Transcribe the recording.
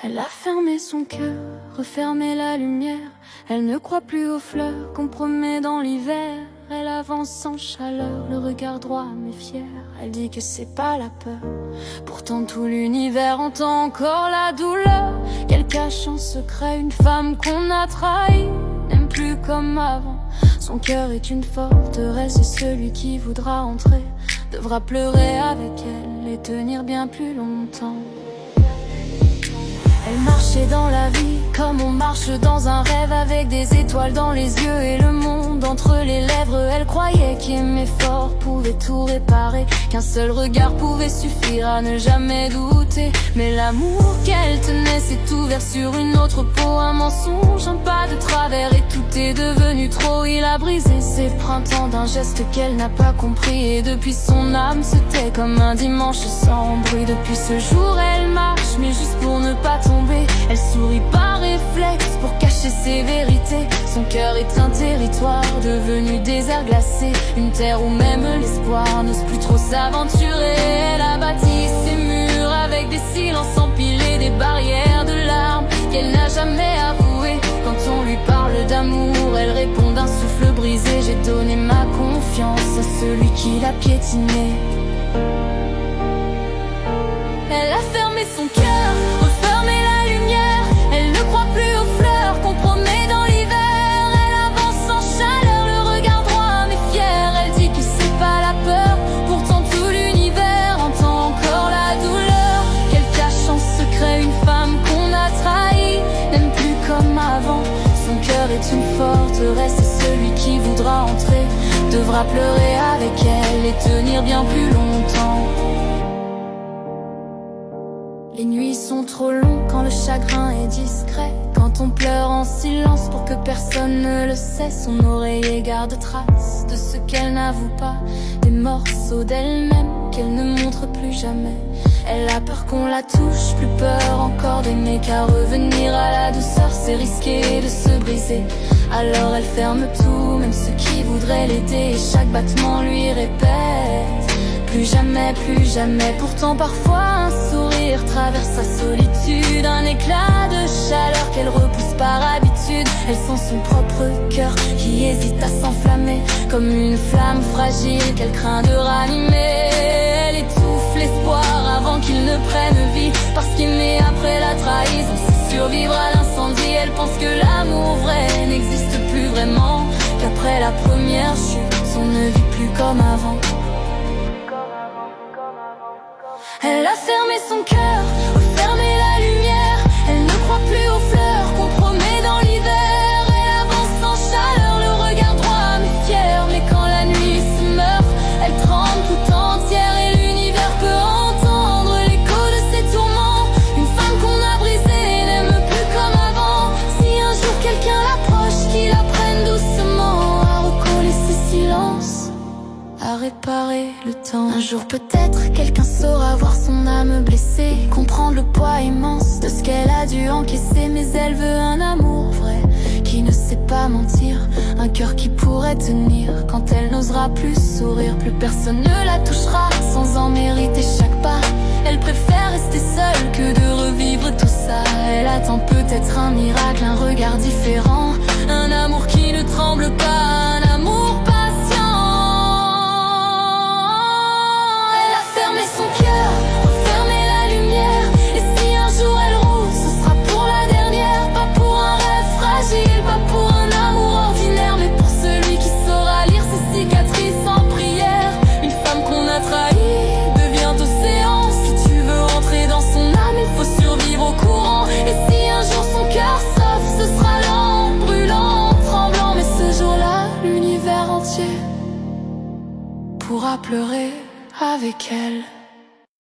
Elle a fermé son cœur, refermé la lumière. Elle ne croit plus aux fleurs qu'on promet dans l'hiver. Elle avance sans chaleur, le regard droit mais fier. Elle dit que c'est pas la peur. Pourtant tout l'univers entend encore la douleur qu'elle cache en secret. Une femme qu'on a trahie n'aime plus comme avant. Son cœur est une forteresse et celui qui voudra entrer devra pleurer avec elle et tenir bien plus longtemps. Elle marchait dans la vie comme on marche dans un rêve, avec des étoiles dans les yeux et le monde entre les lèvres. Elle croyait qu'aimer fort pouvait tout réparer, qu'un seul regard pouvait suffire à ne jamais douter. Mais l'amour qu'elle tenait s'est ouvert sur une autre peau, un mensonge, un pas de travers et tout est devenu trop. Il a brisé ses printemps d'un geste qu'elle n'a pas compris, et depuis son âme se tait comme un dimanche sans bruit. Depuis ce jour elle marche mais juste pour ne pas tomber. Elle sourit par réflexe pour cacher ses vérités. Son cœur est un territoire devenu désert glacé, une terre où même l'espoir n'ose plus trop s'aventurer. Elle a bâti ses murs avec des silences empilés, des barrières de larmes qu'elle n'a jamais avouées. Quand on lui parle d'amour, elle répond d'un souffle brisé: j'ai donné ma confiance à celui qui l'a piétiné. Elle a fermé son cœur, refermé la lumière. Elle ne croit plus aux fleurs qu'on promet dans l'hiver. Elle avance sans chaleur, le regard droit mais fier. Elle dit que c'est pas la peur, pourtant tout l'univers entend encore la douleur qu'elle cache en secret. Une femme qu'on a trahie n'aime plus comme avant. Son cœur est une forteresse et celui qui voudra entrer devra pleurer avec elle et tenir bien plus longtemps. Les nuits sont trop longues quand le chagrin est discret, quand on pleure en silence pour que personne ne le sait. Son oreiller garde trace de ce qu'elle n'avoue pas, des morceaux d'elle-même qu'elle ne montre plus jamais. Elle a peur qu'on la touche, plus peur encore d'aimer, car revenir à la douceur c'est risquer de se briser. Alors elle ferme tout, même ceux qui voudraient l'aider, et chaque battement lui répète: plus jamais, plus jamais. Pourtant parfois un sourire traverse sa solitude, un éclat de chaleur qu'elle repousse par habitude. Elle sent son propre cœur qui hésite à s'enflammer, comme une flamme fragile qu'elle craint de ranimer. Elle étouffe l'espoir avant qu'il ne prenne vie, parce qu'aimer après la trahison c'est survivre à l'incendie. Elle pense que l'amour vrai n'existe plus vraiment, qu'après la première chute on ne vit plus comme avant. Elle a fermé son cœur, refermé la lumière. Elle ne croit plus aux fleurs qu'on promet dans l'hiver. Elle avance sans chaleur, le regard droit mais fier. Mais quand la nuit se meurt, elle tremble tout entière, et l'univers peut entendre l'écho de ses tourments. Une femme qu'on a brisée n'aime plus comme avant. Si un jour quelqu'un l'approche, qu'il apprenne doucement à recoller ses silences, à réparer le temps. Un jour peut-être quelqu'un saura voir son âme blessée, comprendre le poids immense de ce qu'elle a dû encaisser. Mais elle veut un amour vrai qui ne sait pas mentir, un cœur qui pourrait tenir quand elle n'osera plus sourire. Plus personne ne la touchera sans en mériter chaque pas. Elle préfère rester seule que de revivre tout ça. Elle attend peut-être un miracle, un regard différent, un amour qui ne tremble pas, un amour patient. Elle a fermé son cœur, refermé la lumière, et si un jour elle roule, ce sera pour la dernière. Pas pour un rêve fragile, pas pour un amour ordinaire, mais pour celui qui saura lire ses cicatrices en prière. Une femme qu'on a trahie devient océan. Si tu veux entrer dans son âme, il faut survivre au courant. Et si un jour son cœur s'offre, ce sera lent, brûlant, tremblant. Mais ce jour-là, l'univers entier pourra pleurer avec elle.